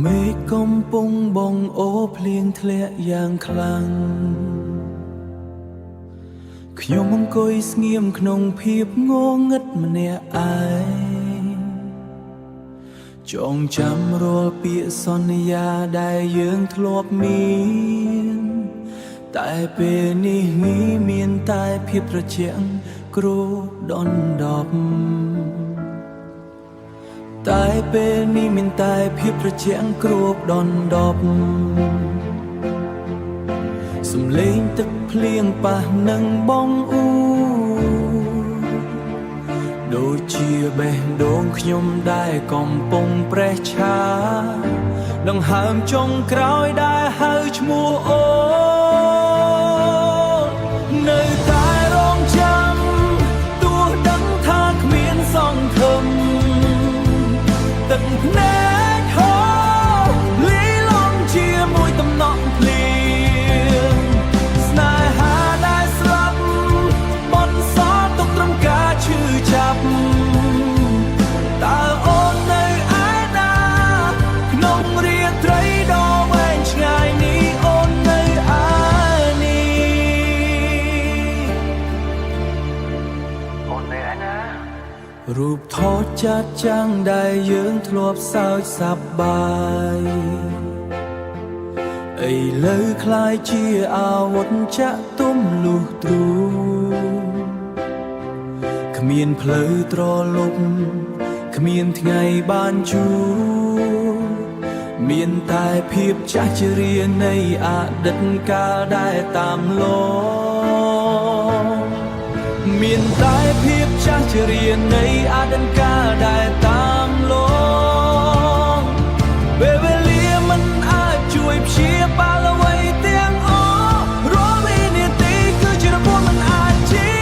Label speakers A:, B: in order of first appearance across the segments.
A: មេឃកំពុងបងអូភ្លៀងធ្លាក់យ៉ាងខ្លាំងខ្ញុំអង្គុយស្ងៀមក្នុងភាពងងឹតម្នាក់ឯងចងចាំរាល់ពាក្យសន្យាដែលយើងធ្លាប់មានតែពេលនេះមានតែភាពត្រជាក់គ្របដណ្ដប់តែពេលនេះមានតែភាពត្រជាក់គ្របដណ្ដប់សំឡេងទឹកភ្លៀងប៉ះនឹងបងអ៊ូដូចជាបេះដូងខ្ញុំដែលកំពុងប្រេះឆាដង្ហើមចុងក្រោយដែលហៅឈ្មោះអូននៅតែរងចាំទោះដឹងថាគ្មានសង្ឃឹមទឹកភ្នែកហូរលីឡំជាមួយតំណក់ភ្លៀងស្នេហាដែលស្លាប់បន់សល់ទុកត្រឹមការឈឺចាប់តើអូននៅឯណាក្នុងរាត្រីដ៏វែងឆ្ងាយនេះអូននៅឯនេះអូននៅឯណារូបថតចាត់ចាំងដែលយើងធ្លាប់សើចសប្បាយឥឡូវคล้ายជាអាវុធចាក់ទុំលុះទ្រូគ្មានផ្លូវត្រឡប់គ្មានថ្ងៃបានជួបមានតែភាពចាស់ជរានៃអតីតកាលដែលតាមឡងមានតែភាពចាស់ជរានៃអតីតកាលដែលតាមឡងពេលវេលាមិនអាចជួយព្យាបាលអ្វីទាំងអស់រាល់វិនាទីគឺជារបួសមិនអាចជា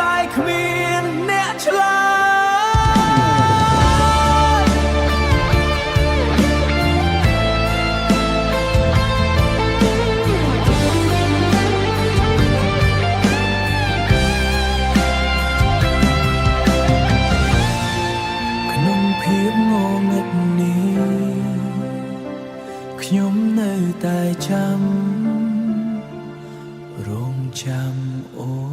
A: តែគ្មានអ្នកឆ្លើយក្នុងភាពងងឹតនេះខ្ញុំនៅតែចាំរងចាំអូ